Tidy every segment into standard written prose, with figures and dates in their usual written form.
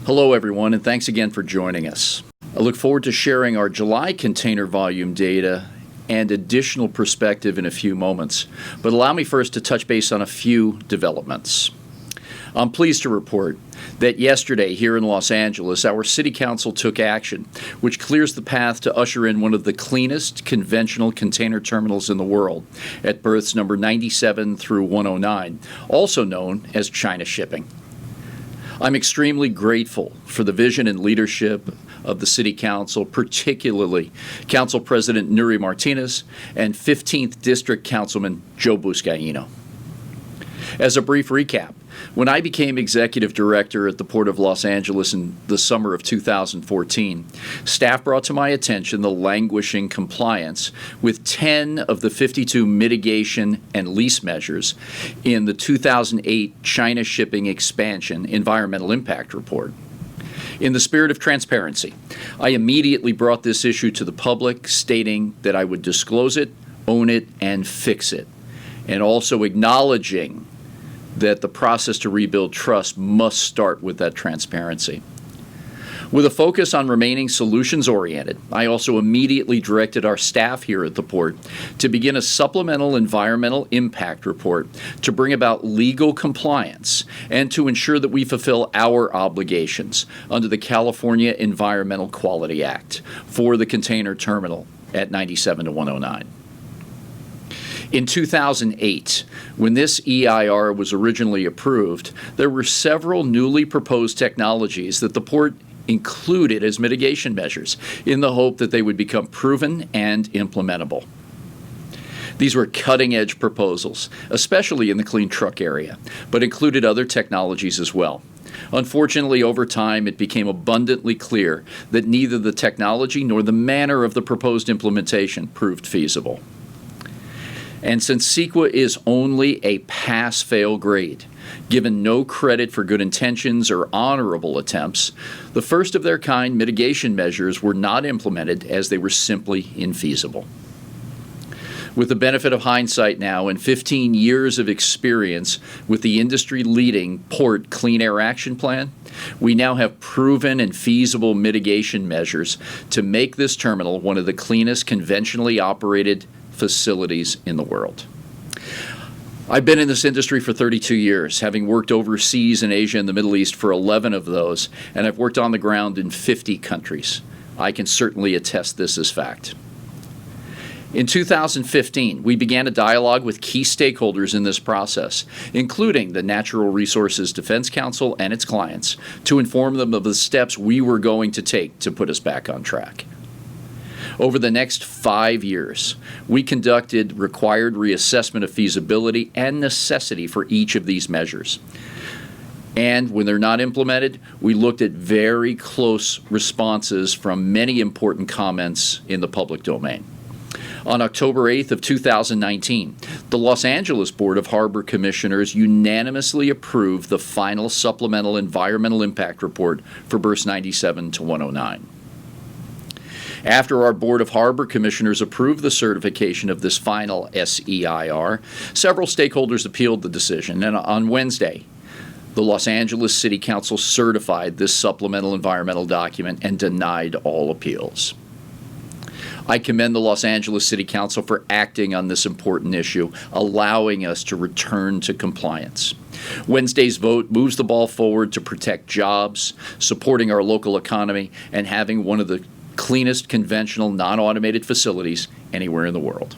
Hello, everyone, and thanks again for joining us. I look forward to sharing our July container volume data and additional perspective in a few moments, but allow me first to touch base on a few developments. I'm pleased to report that yesterday here in Los Angeles, our City Council took action, which clears the path to usher in one of the cleanest conventional container terminals in the world at berths number 97 through 109, also known as China Shipping. I'm extremely grateful for the vision and leadership of the City Council, particularly Council President Nuri Martinez and 15th District Councilman Joe Buscaino. As a brief recap, when I became executive director at the Port of Los Angeles in the summer of 2014, staff brought to my attention the languishing compliance with 10 of the 52 mitigation and lease measures in the 2008 China Shipping Expansion Environmental Impact Report. In the spirit of transparency, I immediately brought this issue to the public, stating that I would disclose it, own it, and fix it, and also acknowledging that the process to rebuild trust must start with that transparency. With a focus on remaining solutions-oriented, I also immediately directed our staff here at the Port to begin a supplemental environmental impact report to bring about legal compliance and to ensure that we fulfill our obligations under the California Environmental Quality Act for the container terminal at 97 to 109. In 2008, when this EIR was originally approved, there were several newly proposed technologies that the Port included as mitigation measures in the hope that they would become proven and implementable. These were cutting-edge proposals, especially in the clean truck area, but included other technologies as well. Unfortunately, over time, it became abundantly clear that neither the technology nor the manner of the proposed implementation proved feasible. And since CEQA is only a pass-fail grade, given no credit for good intentions or honorable attempts, the first of their kind mitigation measures were not implemented as they were simply infeasible. With the benefit of hindsight now and 15 years of experience with the industry-leading Port Clean Air Action Plan, we now have proven and feasible mitigation measures to make this terminal one of the cleanest conventionally operated facilities in the world. I've been in this industry for 32 years, having worked overseas in Asia and the Middle East for 11 of those, and I've worked on the ground in 50 countries. I can certainly attest this as fact. In 2015, we began a dialogue with key stakeholders in this process, including the Natural Resources Defense Council and its clients, to inform them of the steps we were going to take to put us back on track. Over the next 5 years, we conducted required reassessment of feasibility and necessity for each of these measures. And when they're not implemented, we looked at very close responses from many important comments in the public domain. On October 8th of 2019, the Los Angeles Board of Harbor Commissioners unanimously approved the final supplemental environmental impact report for berths 97 to 109. After our Board of Harbor Commissioners approved the certification of this final SEIR, several stakeholders appealed the decision, and on Wednesday, the Los Angeles City Council certified this supplemental environmental document and denied all appeals. I commend the Los Angeles City Council for acting on this important issue, allowing us to return to compliance. Wednesday's vote moves the ball forward to protect jobs, supporting our local economy, and having one of the cleanest conventional non-automated facilities anywhere in the world.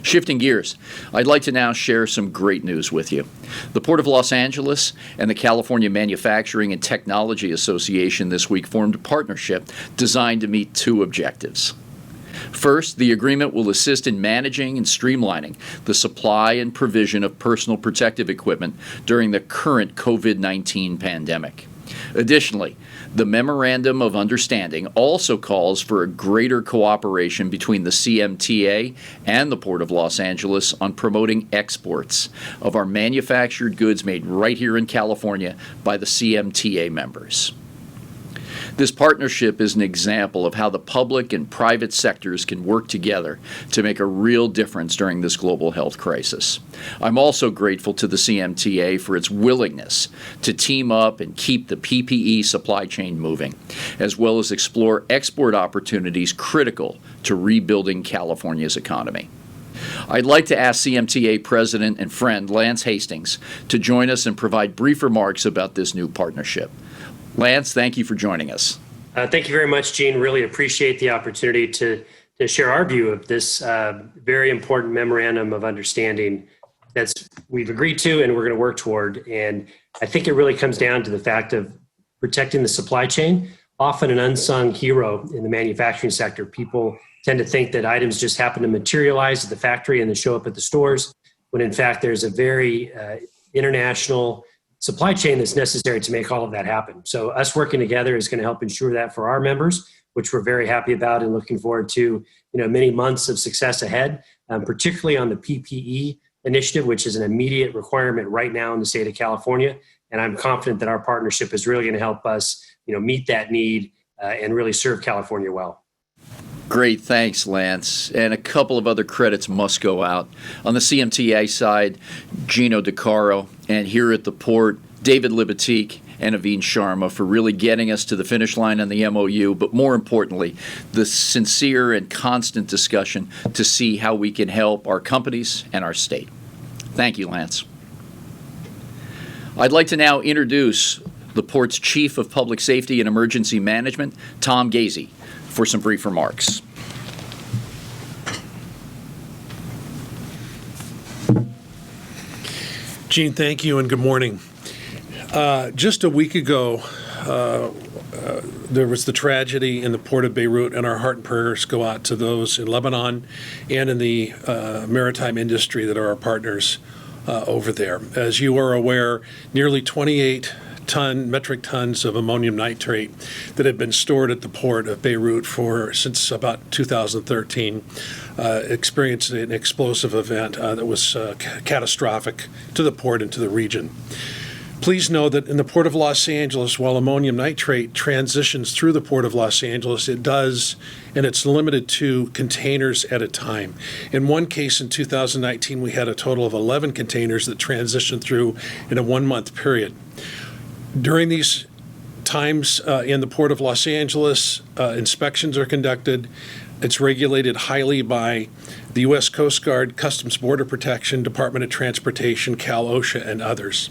Shifting gears, I'd like to now share some great news with you. The Port of Los Angeles and the California Manufacturing and Technology Association this week formed a partnership designed to meet two objectives. First, the agreement will assist in managing and streamlining the supply and provision of personal protective equipment during the current COVID-19 pandemic. Additionally, the Memorandum of Understanding also calls for a greater cooperation between the CMTA and the Port of Los Angeles on promoting exports of our manufactured goods made right here in California by the CMTA members. This partnership is an example of how the public and private sectors can work together to make a real difference during this global health crisis. I'm also grateful to the CMTA for its willingness to team up and keep the PPE supply chain moving, as well as explore export opportunities critical to rebuilding California's economy. I'd like to ask CMTA President and friend Lance Hastings to join us and provide brief remarks about this new partnership. Lance, thank you for joining us. Thank you very much, Gene. Really appreciate the opportunity to share our view of this very important memorandum of understanding that we've agreed to and we're going to work toward. And I think it really comes down to the fact of protecting the supply chain, often an unsung hero in the manufacturing sector. People tend to think that items just happen to materialize at the factory and then show up at the stores, when in fact there's a very international supply chain that's necessary to make all of that happen. So us working together is going to help ensure that for our members, which we're very happy about and looking forward to, many months of success ahead, particularly on the PPE initiative, which is an immediate requirement right now in the state of California. And I'm confident that our partnership is really going to help us, meet that need and really serve California well. Great, thanks, Lance. And a couple of other credits must go out. On the CMTA side, Gino DeCaro, and here at the port, David Libatique and Aveen Sharma for really getting us to the finish line on the MOU, but more importantly, the sincere and constant discussion to see how we can help our companies and our state. Thank you, Lance. I'd like to now introduce the port's Chief of Public Safety and Emergency Management, Tom Gazy, for some brief remarks. Gene, thank you and good morning. Just a week ago, there was the tragedy in the port of Beirut, and our heart and prayers go out to those in Lebanon and in the maritime industry that are our partners over there. As you are aware, nearly 28 metric tons of ammonium nitrate that had been stored at the port of Beirut since about 2013 experienced an explosive event that was catastrophic to the port and to the region. Please know that in the Port of Los Angeles, while ammonium nitrate transitions through the Port of Los Angeles, it does, and it's limited to containers at a time. In one case in 2019, we had a total of 11 containers that transitioned through in a 1-month period. During these times in the Port of Los Angeles, inspections are conducted. It's regulated highly by the U.S. Coast Guard, Customs Border Protection, Department of Transportation, Cal OSHA, and others.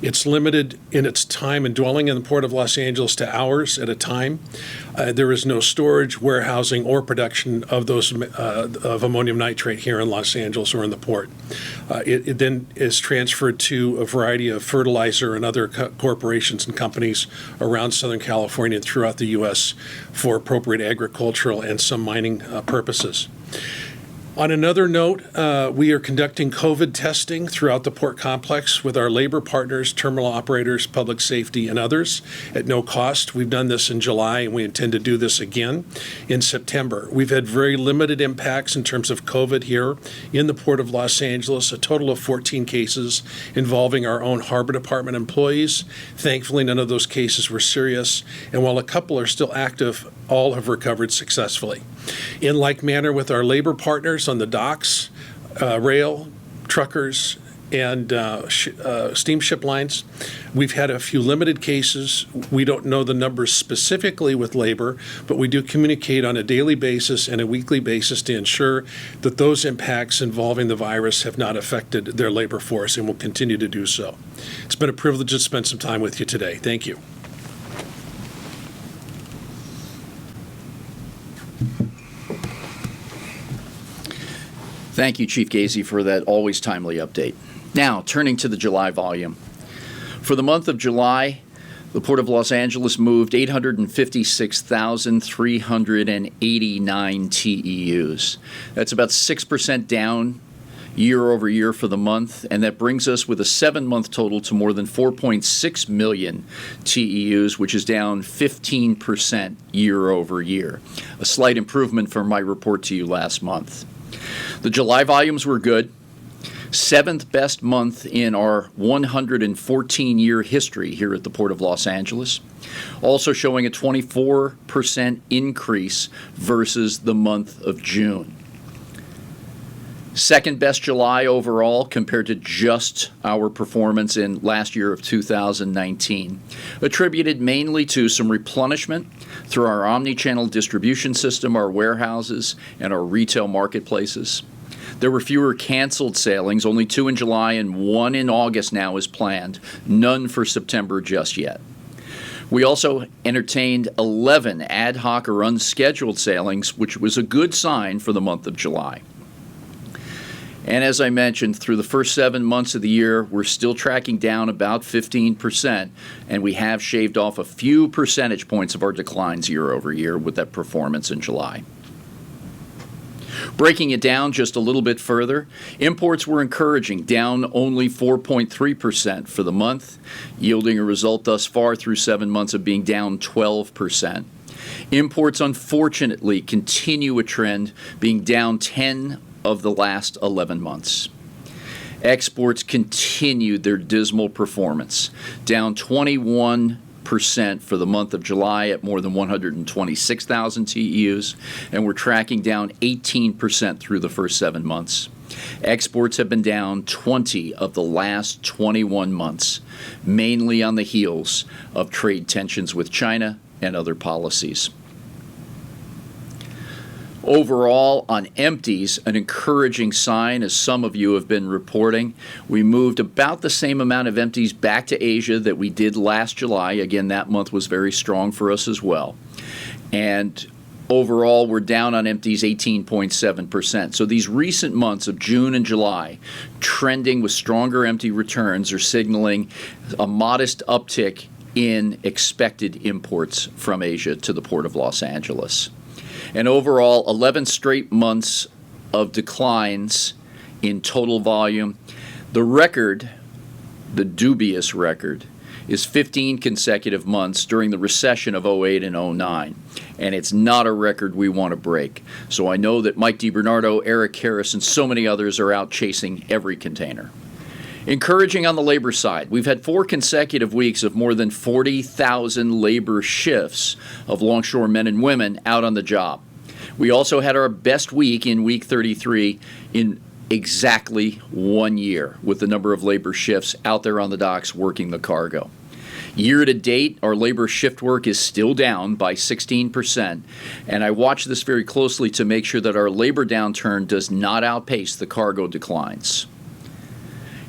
It's limited in its time and dwelling in the Port of Los Angeles to hours at a time. There is no storage, warehousing, or production of those of ammonium nitrate here in Los Angeles or in the port. It then is transferred to a variety of fertilizer and other corporations and companies around Southern California and throughout the U.S. for appropriate agricultural and some mining purposes. On another note, we are conducting COVID testing throughout the port complex with our labor partners, terminal operators, public safety, and others at no cost. We've done this in July, and we intend to do this again in September. We've had very limited impacts in terms of COVID here in the Port of Los Angeles, a total of 14 cases involving our own Harbor Department employees. Thankfully, none of those cases were serious, and while a couple are still active, all have recovered successfully. In like manner with our labor partners on the docks, rail, truckers, and steamship lines, we've had a few limited cases. We don't know the numbers specifically with labor, but we do communicate on a daily basis and a weekly basis to ensure that those impacts involving the virus have not affected their labor force and will continue to do so. It's been a privilege to spend some time with you today. Thank you. Thank you, Chief Gazy, for that always timely update. Now, turning to the July volume. For the month of July, the Port of Los Angeles moved 856,389 TEUs. That's about 6% down year over year for the month, and that brings us with a 7-month total to more than 4.6 million TEUs, which is down 15% year over year. A slight improvement from my report to you last month. The July volumes were good. Seventh best month in our 114-year history here at the Port of Los Angeles. Also showing a 24% increase versus the month of June. Second best July overall compared to just our performance in last year of 2019, attributed mainly to some replenishment through our omni-channel distribution system, our warehouses, and our retail marketplaces. There were fewer canceled sailings, only 2 in July and 1 in August now is planned, none for September just yet. We also entertained 11 ad hoc or unscheduled sailings, which was a good sign for the month of July. And as I mentioned, through the first 7 months of the year, we're still tracking down about 15%, and we have shaved off a few percentage points of our declines year over year with that performance in July. Breaking it down just a little bit further, imports were encouraging, down only 4.3% for the month, yielding a result thus far through 7 months of being down 12%. Imports, unfortunately, continue a trend, being down 10 of the last 11 months. Exports continued their dismal performance, down 21% for the month of July at more than 126,000 TEUs, and we're tracking down 18% through the first 7 months. Exports have been down 20 of the last 21 months, mainly on the heels of trade tensions with China and other policies. Overall, on empties, an encouraging sign, as some of you have been reporting. We moved about the same amount of empties back to Asia that we did last July. Again, that month was very strong for us as well. And overall, we're down on empties 18.7%. So these recent months of June and July, trending with stronger empty returns, are signaling a modest uptick in expected imports from Asia to the Port of Los Angeles. And overall, 11 straight months of declines in total volume. The record, the dubious record, is 15 consecutive months during the recession of 08 and 09. And it's not a record we want to break. So I know that Mike DiBernardo, Eric Harris, and so many others are out chasing every container. Encouraging on the labor side, we've had 4 consecutive weeks of more than 40,000 labor shifts of longshore men and women out on the job. We also had our best week in week 33 in exactly 1 year with the number of labor shifts out there on the docks working the cargo. Year to date, our labor shift work is still down by 16%, and I watch this very closely to make sure that our labor downturn does not outpace the cargo declines.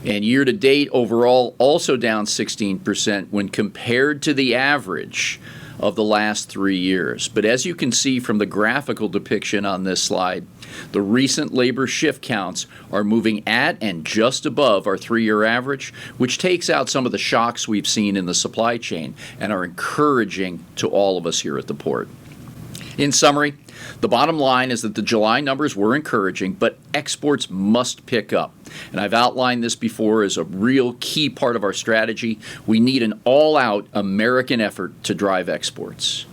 And year to date overall also down 16% when compared to the average of the last 3 years. But as you can see from the graphical depiction on this slide, the recent labor shift counts are moving at and just above our 3-year average, which takes out some of the shocks we've seen in the supply chain and are encouraging to all of us here at the port. In summary, the bottom line is that the July numbers were encouraging, but exports must pick up. And I've outlined this before as a real key part of our strategy. We need an all-out American effort to drive exports.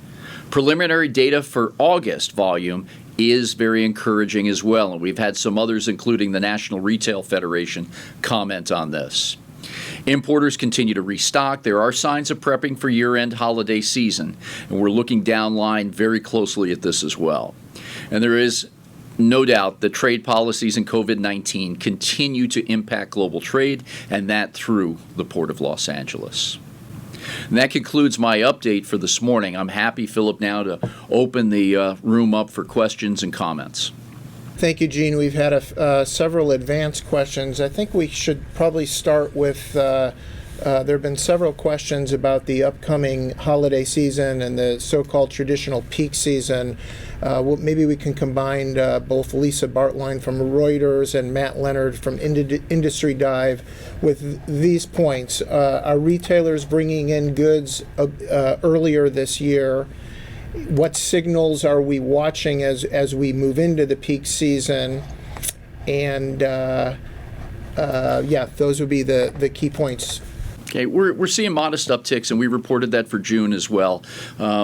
Preliminary data for August volume is very encouraging as well, and we've had some others, including the National Retail Federation, comment on this. Importers continue to restock. There are signs of prepping for year-end holiday season, and we're looking down line very closely at this as well. And there is no doubt that trade policies and COVID-19 continue to impact global trade, and that through the Port of Los Angeles. And that concludes my update for this morning. I'm happy, Philip, now to open the room up for questions and comments. Thank you, Gene. We've had several advanced questions. I think we should probably start with, there have been several questions about the upcoming holiday season and the so-called traditional peak season. Maybe we can combine both Lisa Bartline from Reuters and Matt Leonard from Industry Dive with these points. Are retailers bringing in goods earlier this year? What signals are we watching as we move into the peak season? And those would be the key points. Okay, we're seeing modest upticks, and we reported that for June as well.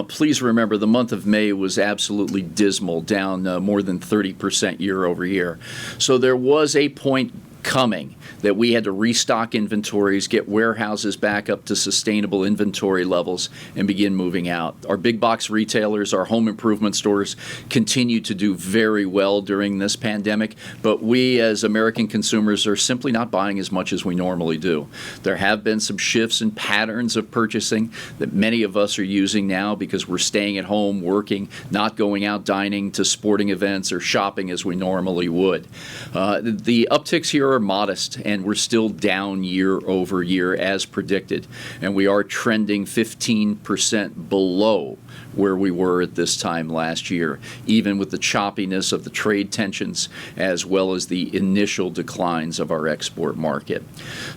Please remember, the month of May was absolutely dismal, down more than 30% year over year. So there was a point coming, that we had to restock inventories, get warehouses back up to sustainable inventory levels, and begin moving out. Our big box retailers, our home improvement stores continue to do very well during this pandemic, but we as American consumers are simply not buying as much as we normally do. There have been some shifts in patterns of purchasing that many of us are using now because we're staying at home, working, not going out dining to sporting events or shopping as we normally would. The upticks here are modest, and we're still down year over year as predicted, and we are trending 15% below where we were at this time last year, even with the choppiness of the trade tensions as well as the initial declines of our export market.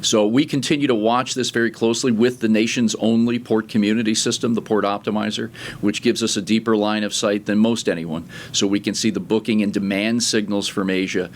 So we continue to watch this very closely with the nation's only port community system, the Port Optimizer, which gives us a deeper line of sight than most anyone, so we can see the booking and demand signals from Asia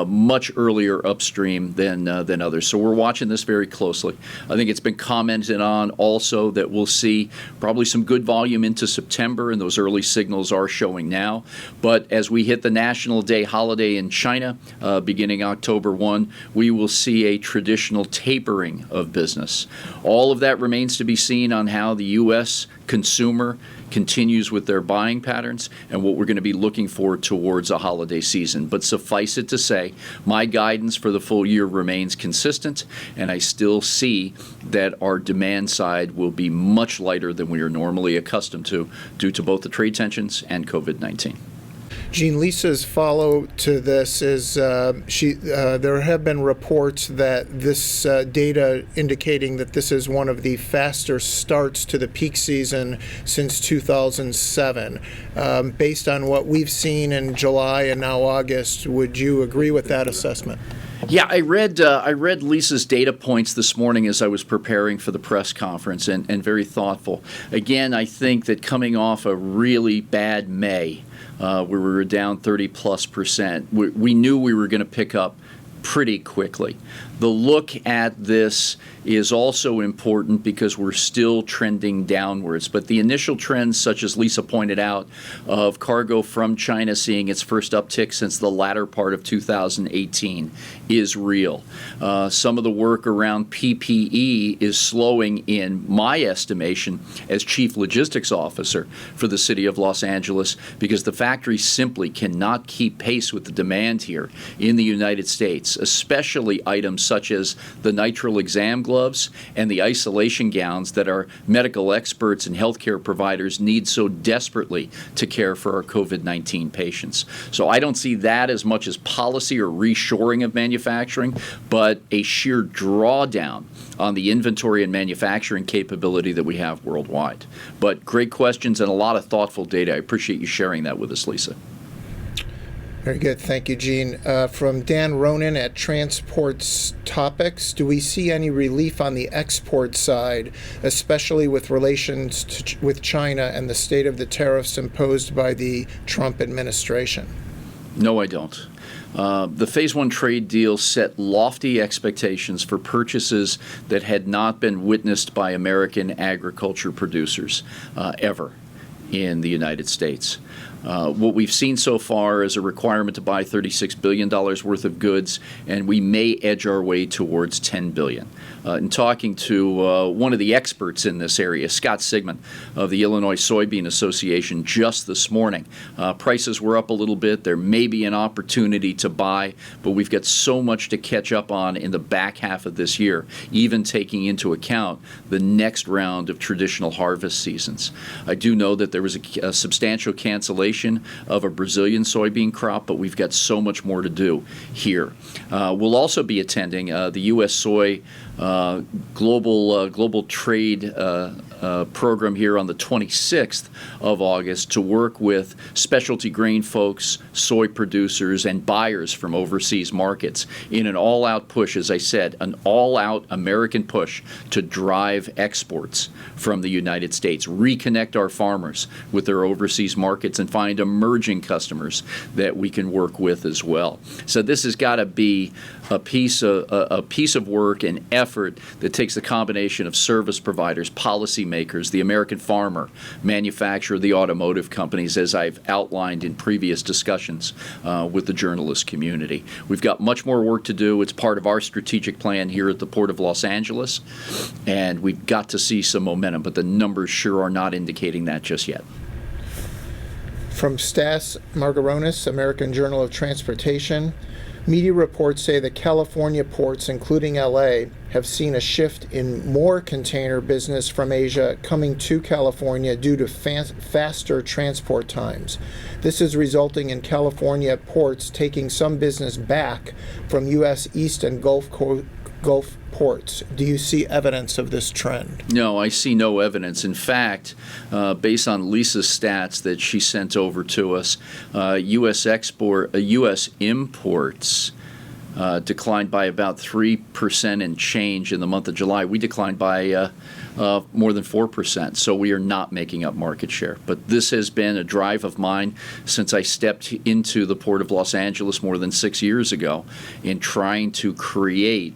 much earlier upstream than others. So we're watching this very closely. I think it's been commented on also that we'll see probably some good volume into September, and those early signals are showing now. But as we hit the National Day holiday in China, beginning October 1, we will see a traditional tapering of business. All of that remains to be seen on how the U.S. consumer continues with their buying patterns and what we're going to be looking for towards a holiday season. But suffice it to say, my guidance for the full year remains consistent, and I still see that our demand side will be much lighter than we are normally accustomed to due to both the trade tensions and COVID-19. Gene, Lisa's follow to this is there have been reports that this data indicating that this is one of the faster starts to the peak season since 2007. Based on what we've seen in July and now August, would you agree with that assessment? Yeah, I read Lisa's data points this morning as I was preparing for the press conference, and very thoughtful. Again, I think that coming off a really bad May, where we were down 30+%, we knew we were going to pick up pretty quickly. The look at this is also important because we're still trending downwards. But the initial trends, such as Lisa pointed out, of cargo from China seeing its first uptick since the latter part of 2018 is real. Some of the work around PPE is slowing in my estimation as Chief Logistics Officer for the City of Los Angeles because the factory simply cannot keep pace with the demand here in the United States, especially items such as the nitrile exam gloves and the isolation gowns that our medical experts and healthcare providers need so desperately to care for our COVID-19 patients. So I don't see that as much as policy or reshoring of manufacturing, but a sheer drawdown on the inventory and manufacturing capability that we have worldwide. But great questions and a lot of thoughtful data. I appreciate you sharing that with us, Lisa. Very good. Thank you, Gene. From Dan Ronan at Transports Topics, do we see any relief on the export side, especially with relations with China and the state of the tariffs imposed by the Trump administration? No, I don't. The Phase 1 trade deal set lofty expectations for purchases that had not been witnessed by American agriculture producers ever in the United States. What we've seen so far is a requirement to buy $36 billion worth of goods, and we may edge our way towards $10 billion. In talking to one of the experts in this area, Scott Sigmund of the Illinois Soybean Association just this morning, prices were up a little bit. There may be an opportunity to buy, but we've got so much to catch up on in the back half of this year, even taking into account the next round of traditional harvest seasons. I do know that there was a substantial cancellation of a Brazilian soybean crop, but we've got so much more to do here. We'll also be attending the U.S. Soy global trade program here on the 26th of August to work with specialty grain folks, soy producers, and buyers from overseas markets in an all-out push, as I said, an all-out American push to drive exports from the United States, reconnect our farmers with their overseas markets, and find emerging customers that we can work with as well. So this has got to be a piece of work and effort effort that takes the combination of service providers, policymakers, the American farmer, manufacturer, the automotive companies, as I've outlined in previous discussions with the journalist community. We've got much more work to do. It's part of our strategic plan here at the Port of Los Angeles, and we've got to see some momentum, but the numbers sure are not indicating that just yet. From Stas Margaronis, American Journal of Transportation, media reports say that California ports, including LA, have seen a shift in more container business from Asia coming to California due to faster transport times. This is resulting in California ports taking some business back from U.S. East and Gulf ports. Do you see evidence of this trend? No, I see no evidence. In fact, based on Lisa's stats that she sent over to us, U.S. imports declined by about 3% and change in the month of July. We declined by more than 4%, so we are not making up market share. But this has been a drive of mine since I stepped into the Port of Los Angeles more than 6 years ago in trying to create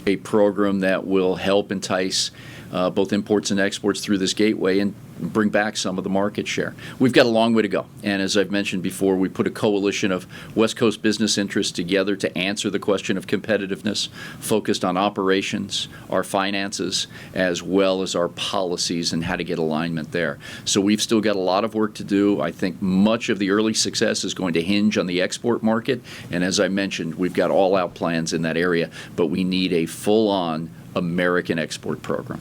a program that will help entice both imports and exports through this gateway and bring back some of the market share. We've got a long way to go. And as I've mentioned before, we put a coalition of West Coast business interests together to answer the question of competitiveness, focused on operations, our finances, as well as our policies and how to get alignment there. So we've still got a lot of work to do. I think much of the early success is going to hinge on the export market. And as I mentioned, we've got all-out plans in that area, but we need a full-on American export program.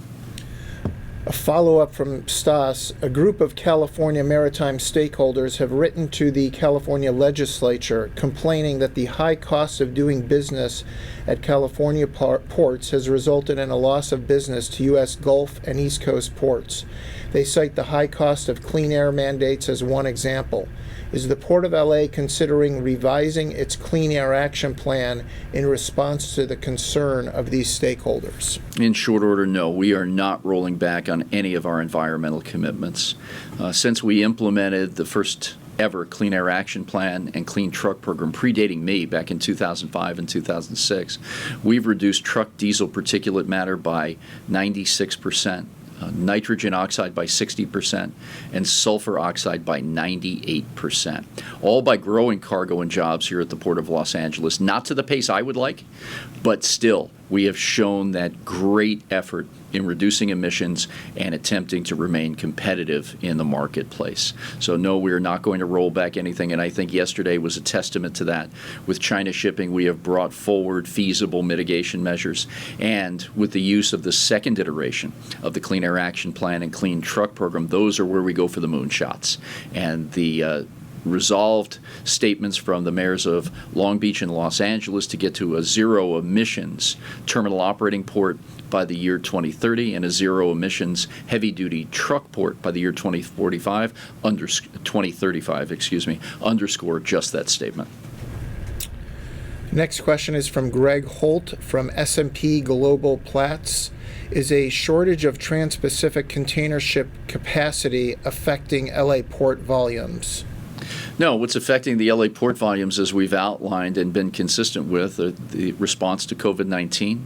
A follow-up from Stas, a group of California maritime stakeholders have written to the California legislature complaining that the high cost of doing business at California ports has resulted in a loss of business to U.S. Gulf and East Coast ports. They cite the high cost of clean air mandates as one example. Is the Port of LA considering revising its Clean Air Action Plan in response to the concern of these stakeholders? In short order, no. We are not rolling back on any of our environmental commitments. Since we implemented the first ever Clean Air Action Plan and Clean Truck Program, predating me back in 2005 and 2006, we've reduced truck diesel particulate matter by 96%. Nitrogen oxide by 60%, and sulfur oxide by 98%, all by growing cargo and jobs here at the Port of Los Angeles. Not to the pace I would like, but still, we have shown that great effort in reducing emissions and attempting to remain competitive in the marketplace. So no, we are not going to roll back anything, and I think yesterday was a testament to that. With China shipping, we have brought forward feasible mitigation measures, and with the use of the second iteration of the Clean Air Action Plan and Clean Truck Program, those are where we go for the moonshots. And the resolved statements from the mayors of Long Beach and Los Angeles to get to a zero emissions terminal operating port by the year 2030 and a zero emissions heavy duty truck port by the year 2035, 2035, underscore just that statement. Next question is from Greg Holt from S&P Global Platts. Is a shortage of trans-Pacific container ship capacity affecting LA port volumes? No, what's affecting the LA port volumes, as we've outlined and been consistent with, the response to COVID-19.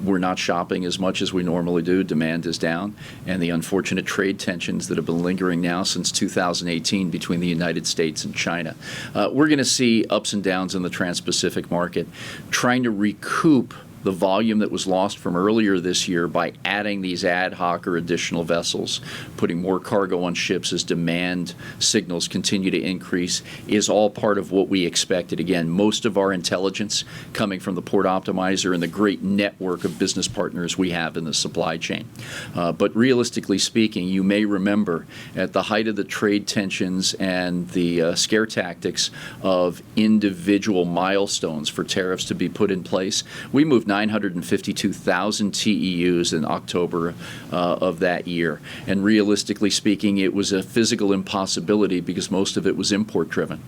We're not shopping as much as we normally do. Demand is down. And the unfortunate trade tensions that have been lingering now since 2018 between the United States and China. We're going to see ups and downs in the Trans-Pacific market, trying to recoup the volume that was lost from earlier this year by adding these ad hoc or additional vessels, putting more cargo on ships as demand signals continue to increase, is all part of what we expected. Again, most of our intelligence coming from the Port Optimizer and the great network of business partners we have in the supply chain. But realistically speaking, you may remember at the height of the trade tensions and the scare tactics of individual milestones for tariffs to be put in place, we moved 952,000 TEUs in October of that year. And realistically speaking, it was a physical impossibility because most of it was import driven.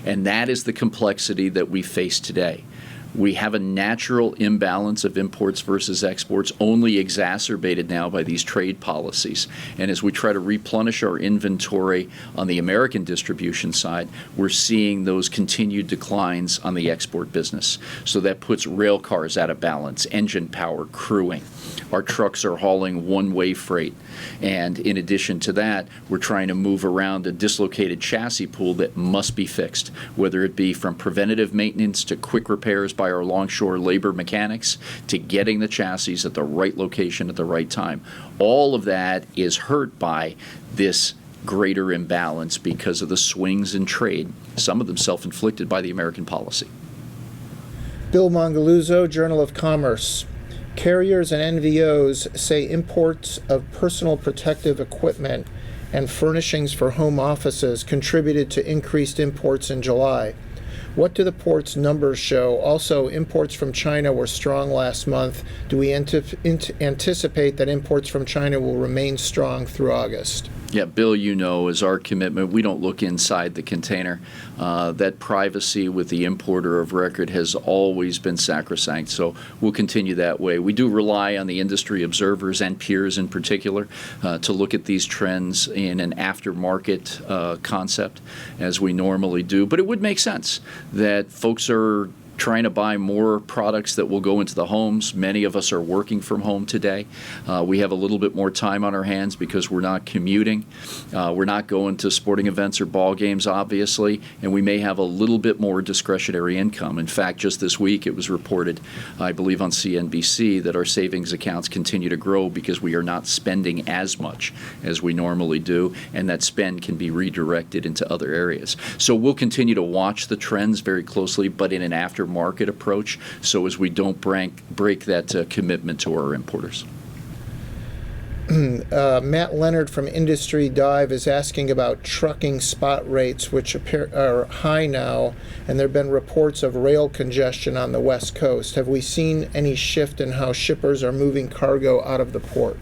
And that is the complexity that we face today. We have a natural imbalance of imports versus exports, only exacerbated now by these trade policies. And as we try to replenish our inventory on the American distribution side, we're seeing those continued declines on the export business. So that puts rail cars out of balance, engine power, crewing. Our trucks are hauling one-way freight. And in addition to that, we're trying to move around a dislocated chassis pool that must be fixed, whether it be from preventative maintenance to quick repairs by our longshore labor mechanics to getting the chassis at the right location at the right time. All of that is hurt by this greater imbalance because of the swings in trade, some of them self-inflicted by the American policy. Bill Mongaluzzo, Journal of Commerce. Carriers and NVOs say imports of personal protective equipment and furnishings for home offices contributed to increased imports in July. What do the port's numbers show? Also, imports from China were strong last month. Do we anticipate that imports from China will remain strong through August? Yeah, Bill, you know, is our commitment. We don't look inside the container. That privacy with the importer of record has always been sacrosanct, so we'll continue that way. We do rely on the industry observers and peers in particular to look at these trends in an aftermarket concept, as we normally do. But it would make sense that folks are trying to buy more products that will go into the homes. Many of us are working from home today. We have a little bit more time on our hands because we're not commuting. We're not going to sporting events or ball games, obviously, and we may have a little bit more discretionary income. In fact, just this week it was reported, I believe on CNBC, that our savings accounts continue to grow because we are not spending as much as we normally do, and that spend can be redirected into other areas. So we'll continue to watch the trends very closely, but in an aftermarket approach, so as we don't break that commitment to our importers. Matt Leonard from Industry Dive is asking about trucking spot rates, which are high now, and there have been reports of rail congestion on the West Coast. Have we seen any shift in how shippers are moving cargo out of the port?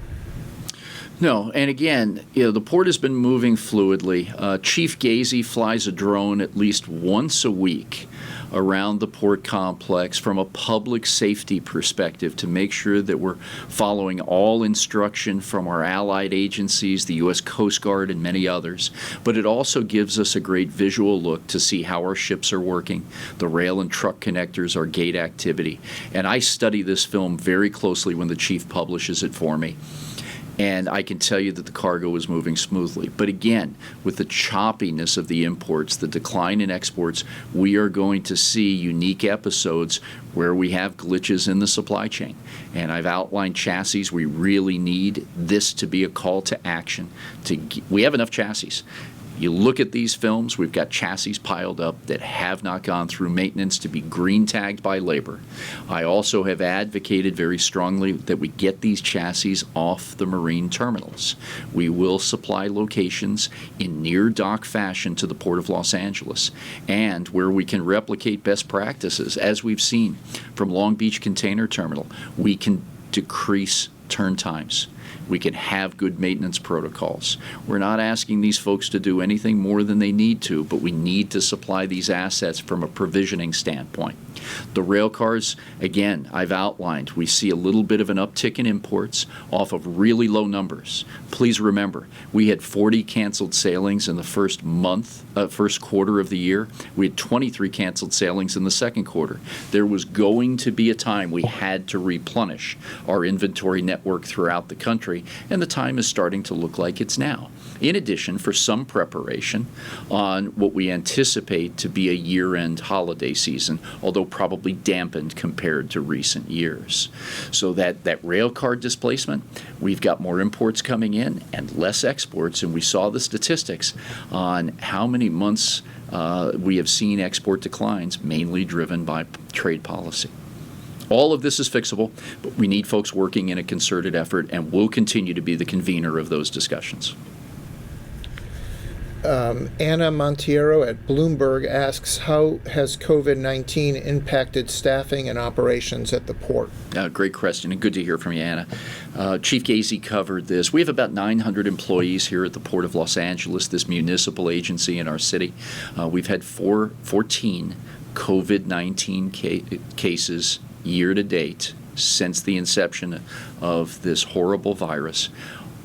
No, and again, the port has been moving fluidly. Chief Gazy flies a drone at least once a week around the port complex from a public safety perspective to make sure that we're following all instruction from our allied agencies, the U.S. Coast Guard and many others. But it also gives us a great visual look to see how our ships are working, the rail and truck connectors, our gate activity. And I study this film very closely when the chief publishes it for me. And I can tell you that the cargo is moving smoothly. But again, with the choppiness of the imports, the decline in exports, we are going to see unique episodes where we have glitches in the supply chain. And I've outlined chassis. We really need this to be a call to action. We have enough chassis. You look at these films, we've got chassis piled up that have not gone through maintenance to be green tagged by labor. I also have advocated very strongly that we get these chassis off the marine terminals. We will supply locations in near dock fashion to the Port of Los Angeles, and where we can replicate best practices, as we've seen from Long Beach Container Terminal, we can decrease turn times. We can have good maintenance protocols. We're not asking these folks to do anything more than they need to, but we need to supply these assets from a provisioning standpoint. The rail cars, again, I've outlined, we see a little bit of an uptick in imports off of really low numbers. Please remember, we had 40 canceled sailings in the first quarter of the year. We had 23 canceled sailings in the second quarter. There was going to be a time we had to replenish our inventory network throughout the country, and the time is starting to look like it's now. In addition, for some preparation on what we anticipate to be a year-end holiday season, although probably dampened compared to recent years. So that rail car displacement, we've got more imports coming in and less exports, and we saw the statistics on how many months we have seen export declines, mainly driven by trade policy. All of this is fixable, but we need folks working in a concerted effort, and we'll continue to be the convener of those discussions. Anna Montiero at Bloomberg asks, how has COVID-19 impacted staffing and operations at the port? Great question, and good to hear from you, Anna. Chief Gazy covered this. We have about 900 employees here at the Port of Los Angeles, this municipal agency in our city. We've had 14 COVID-19 cases year to date since the inception of this horrible virus.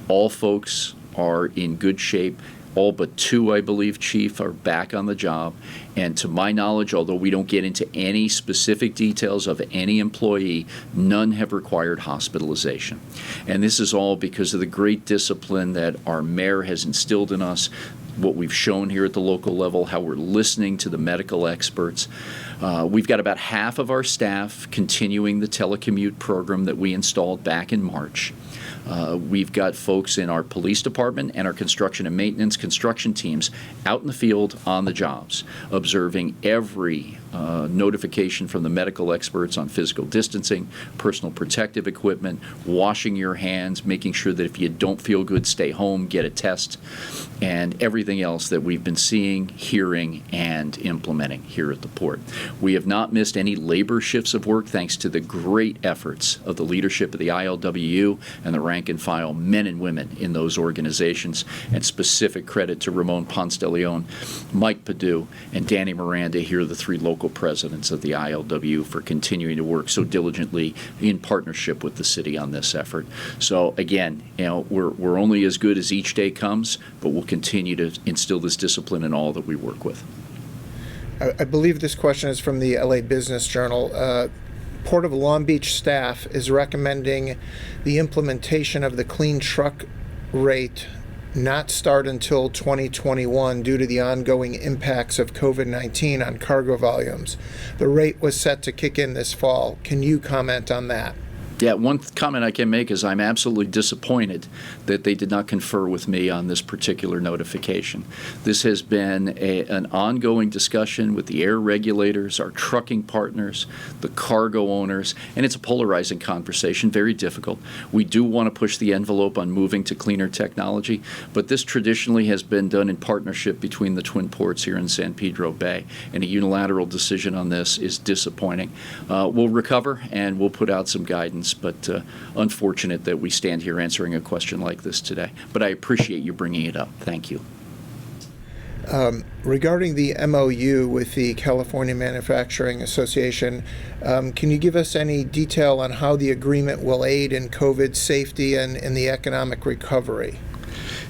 All folks are in good shape. All but 2, I believe, Chief, are back on the job. And to my knowledge, although we don't get into any specific details of any employee, none have required hospitalization. And this is all because of the great discipline that our mayor has instilled in us, what we've shown here at the local level, how we're listening to the medical experts. We've got about half of our staff continuing the telecommute program that we installed back in March. We've got folks in our police department and our construction and maintenance construction teams out in the field on the jobs, observing every notification from the medical experts on physical distancing, personal protective equipment, washing your hands, making sure that if you don't feel good, stay home, get a test, and everything else that we've been seeing, hearing, and implementing here at the port. We have not missed any labor shifts of work thanks to the great efforts of the leadership of the ILWU and the rank and file men and women in those organizations, and specific credit to Ramon Ponce de Leon, Mike Padu, and Danny Miranda here, the 3 local presidents of the ILWU, for continuing to work so diligently in partnership with the city on this effort. So again, we're only as good as each day comes, but we'll continue to instill this discipline in all that we work with. I believe this question is from the LA Business Journal. Port of Long Beach staff is recommending the implementation of the clean truck rate not start until 2021 due to the ongoing impacts of COVID-19 on cargo volumes. The rate was set to kick in this fall. Can you comment on that? Yeah, one comment I can make is I'm absolutely disappointed that they did not confer with me on this particular notification. This has been an ongoing discussion with the air regulators, our trucking partners, the cargo owners, and it's a polarizing conversation, very difficult. We do want to push the envelope on moving to cleaner technology, but this traditionally has been done in partnership between the twin ports here in San Pedro Bay, and a unilateral decision on this is disappointing. We'll recover and we'll put out some guidance, but unfortunate that we stand here answering a question like this today. But I appreciate you bringing it up. Thank you. Regarding the MOU with the California Manufacturing Association, can you give us any detail on how the agreement will aid in COVID safety and in the economic recovery?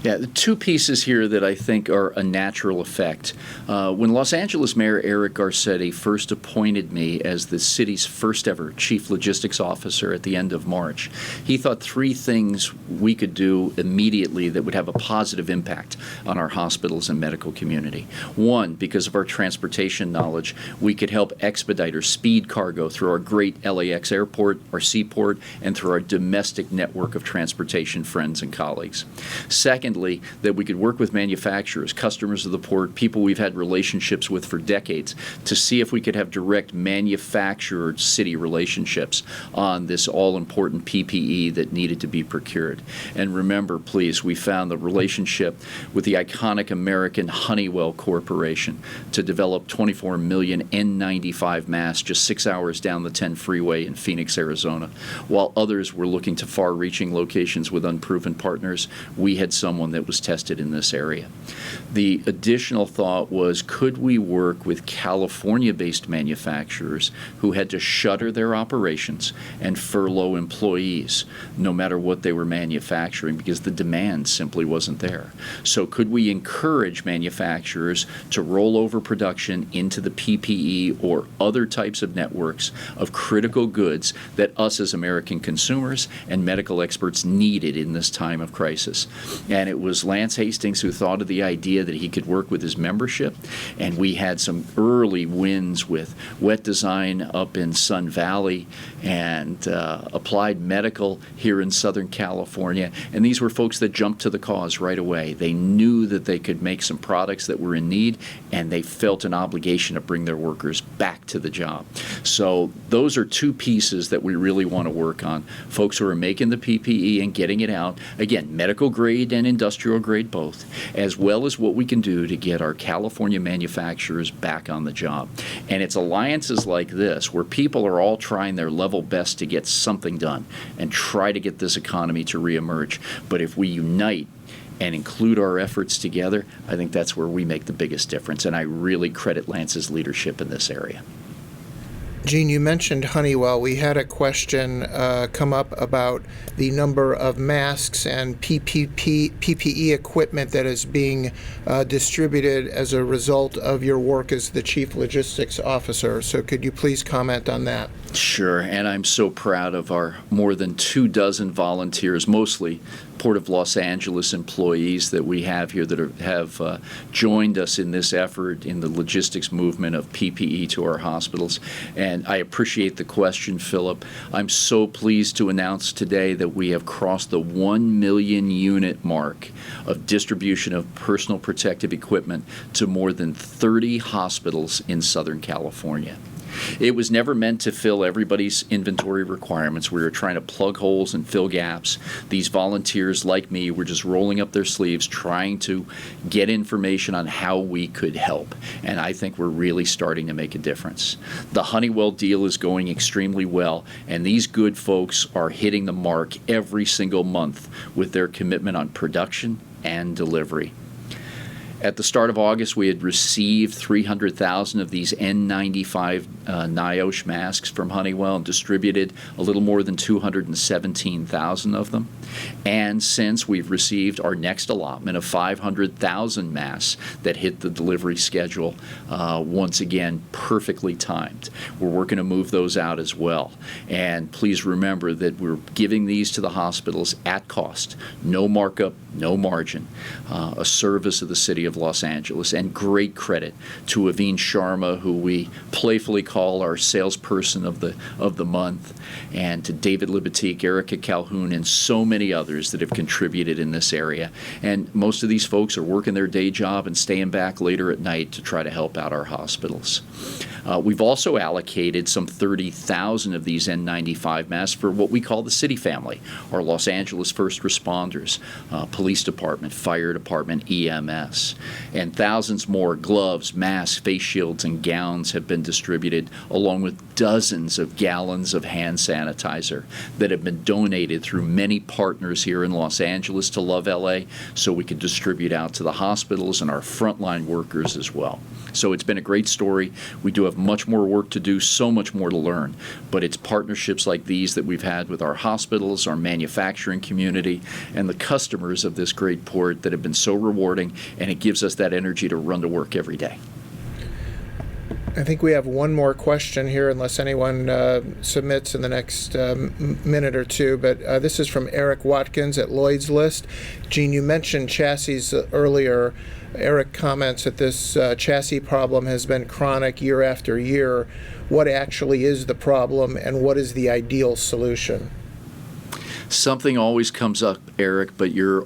Yeah, the 2 pieces here that I think are a natural effect. When Los Angeles Mayor Eric Garcetti first appointed me as the city's first ever chief logistics officer at the end of March, he thought 3 things we could do immediately that would have a positive impact on our hospitals and medical community. 1, because of our transportation knowledge, we could help expedite or speed cargo through our great LAX airport, our seaport, and through our domestic network of transportation friends and colleagues. Secondly, that we could work with manufacturers, customers of the port, people we've had relationships with for decades, to see if we could have direct manufacturer-city relationships on this all-important PPE that needed to be procured. And remember, please, we found the relationship with the iconic American Honeywell Corporation to develop 24 million N95 masks just 6 hours down the 10 freeway in Phoenix, Arizona. While others were looking to far-reaching locations with unproven partners, we had someone that was tested in this area. The additional thought was, could we work with California-based manufacturers who had to shutter their operations and furlough employees no matter what they were manufacturing because the demand simply wasn't there? So could we encourage manufacturers to roll over production into the PPE or other types of networks of critical goods that us as American consumers and medical experts needed in this time of crisis? And it was Lance Hastings who thought of the idea that he could work with his membership, and we had some early wins with Wet Design up in Sun Valley and Applied Medical here in Southern California, and these were folks that jumped to the cause right away. They knew that they could make some products that were in need, and they felt an obligation to bring their workers back to the job. So those are 2 pieces that we really want to work on. Folks who are making the PPE and getting it out, again, medical grade and industrial grade both, as well as what we can do to get our California manufacturers back on the job. And it's alliances like this where people are all trying their level best to get something done and try to get this economy to reemerge. But if we unite and include our efforts together, I think that's where we make the biggest difference. And I really credit Lance's leadership in this area. Gene, you mentioned Honeywell. We had a question come up about the number of masks and PPE equipment that is being distributed as a result of your work as the Chief Logistics Officer. So could you please comment on that? Sure, and I'm so proud of our more than 24 volunteers, mostly Port of Los Angeles employees that we have here that have joined us in this effort in the logistics movement of PPE to our hospitals. And I appreciate the question, Philip. I'm so pleased to announce today that we have crossed the 1 million unit mark of distribution of personal protective equipment to more than 30 hospitals in Southern California. It was never meant to fill everybody's inventory requirements. We were trying to plug holes and fill gaps. These volunteers, like me, were just rolling up their sleeves, trying to get information on how we could help. And I think we're really starting to make a difference. The Honeywell deal is going extremely well, and these good folks are hitting the mark every single month with their commitment on production and delivery. At the start of August, we had received 300,000 of these N95 NIOSH masks from Honeywell and distributed a little more than 217,000 of them. And since we've received our next allotment of 500,000 masks that hit the delivery schedule, once again, perfectly timed. We're working to move those out as well. And please remember that we're giving these to the hospitals at cost, no markup, no margin, a service of the city of Los Angeles, and great credit to Aveen Sharma, who we playfully call our salesperson of the month, and to David Libatique, Erica Calhoun, and so many others that have contributed in this area. And most of these folks are working their day job and staying back later at night to try to help out our hospitals. We've also allocated some 30,000 of these N95 masks for what we call the city family, our Los Angeles first responders, police department, fire department, EMS. And thousands more gloves, masks, face shields, and gowns have been distributed, along with dozens of gallons of hand sanitizer that have been donated through many partners here in Los Angeles to Love LA, so we can distribute out to the hospitals and our frontline workers as well. So it's been a great story. We do have much more work to do, so much more to learn, but it's partnerships like these that we've had with our hospitals, our manufacturing community, and the customers of this great port that have been so rewarding, and it gives us that energy to run to work every day. I think we have one more question here, unless anyone submits in the next minute or two. But this is from Eric Watkins at Lloyd's List. Gene, you mentioned chassis earlier. Eric comments that this chassis problem has been chronic year after year. What actually is the problem, and what is the ideal solution? Something always comes up, Eric, but you're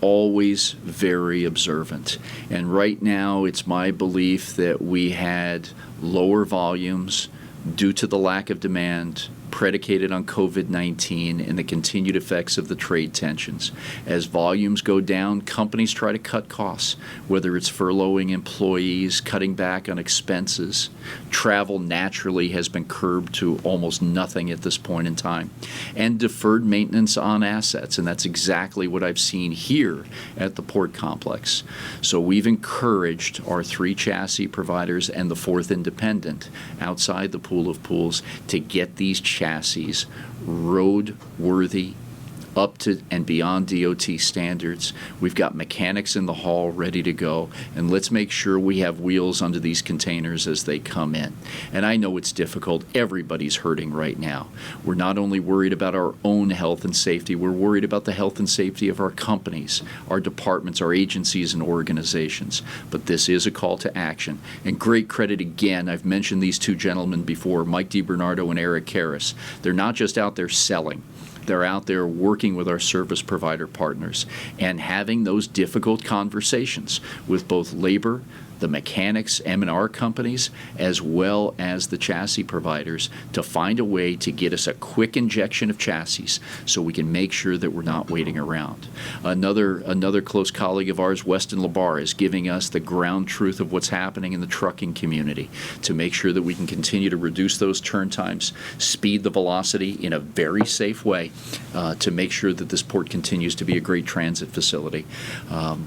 always very observant. And right now, it's my belief that we had lower volumes due to the lack of demand predicated on COVID-19 and the continued effects of the trade tensions. As volumes go down, companies try to cut costs, whether it's furloughing employees, cutting back on expenses. Travel naturally has been curbed to almost nothing at this point in time, and deferred maintenance on assets, and that's exactly what I've seen here at the port complex. So we've encouraged our 3 chassis providers and the 4th independent outside the pool of pools to get these chassis road-worthy, up to and beyond DOT standards. We've got mechanics in the hall ready to go, and let's make sure we have wheels under these containers as they come in. And I know it's difficult. Everybody's hurting right now. We're not only worried about our own health and safety, we're worried about the health and safety of our companies, our departments, our agencies, and organizations. But this is a call to action. And great credit again, I've mentioned these 2 gentlemen before, Mike DiBernardo and Eric Karras. They're not just out there selling. They're out there working with our service provider partners and having those difficult conversations with both labor, the mechanics, M&R companies, as well as the chassis providers to find a way to get us a quick injection of chassis so we can make sure that we're not waiting around. Another close colleague of ours, Weston Labar, is giving us the ground truth of what's happening in the trucking community to make sure that we can continue to reduce those turn times, speed the velocity in a very safe way to make sure that this port continues to be a great transit facility.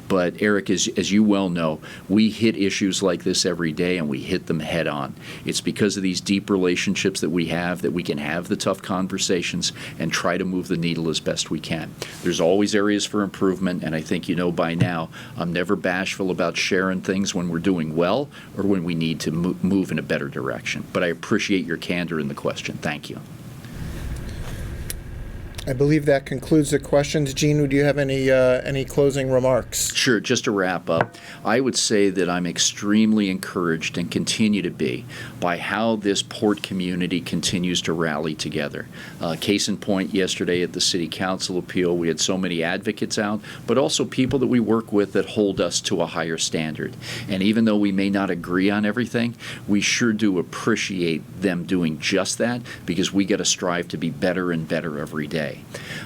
But Eric, as you well know, we hit issues like this every day and we hit them head on. It's because of these deep relationships that we have that we can have the tough conversations and try to move the needle as best we can. There's always areas for improvement, and I think you know by now I'm never bashful about sharing things when we're doing well or when we need to move in a better direction. But I appreciate your candor in the question. Thank you. I believe that concludes the questions. Gene, do you have any closing remarks? Sure. Just to wrap up, I would say that I'm extremely encouraged and continue to be by how this port community continues to rally together. Case in point, yesterday at the City Council appeal, we had so many advocates out, but also people that we work with that hold us to a higher standard. And even though we may not agree on everything, we sure do appreciate them doing just that, because we got to strive to be better and better every day.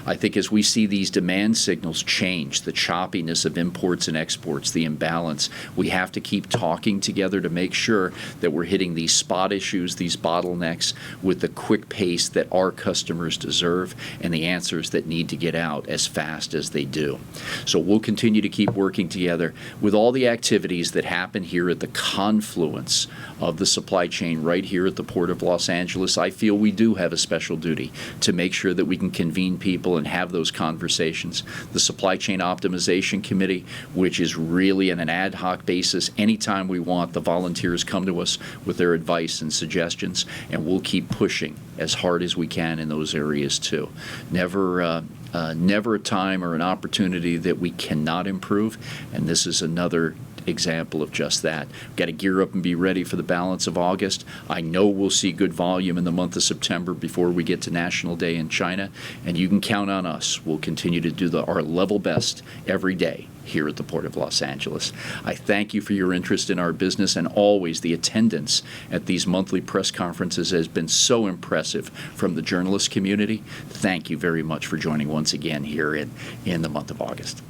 I think as we see these demand signals change, the choppiness of imports and exports, the imbalance, we have to keep talking together to make sure that we're hitting these spot issues, these bottlenecks, with the quick pace that our customers deserve and the answers that need to get out as fast as they do. So we'll continue to keep working together with all the activities that happen here at the confluence of the supply chain right here at the Port of Los Angeles. I feel we do have a special duty to make sure that we can convene people and have those conversations. The Supply Chain Optimization Committee, which is really on an ad hoc basis, anytime we want, the volunteers come to us with their advice and suggestions, and we'll keep pushing as hard as we can in those areas too. Never a time or an opportunity that we cannot improve, and this is another example of just that. We've got to gear up and be ready for the balance of August. I know we'll see good volume in the month of September before we get to National Day in China, and you can count on us. We'll continue to do our level best every day here at the Port of Los Angeles. I thank you for your interest in our business, and always the attendance at these monthly press conferences has been so impressive from the journalist community. Thank you very much for joining once again here in the month of August.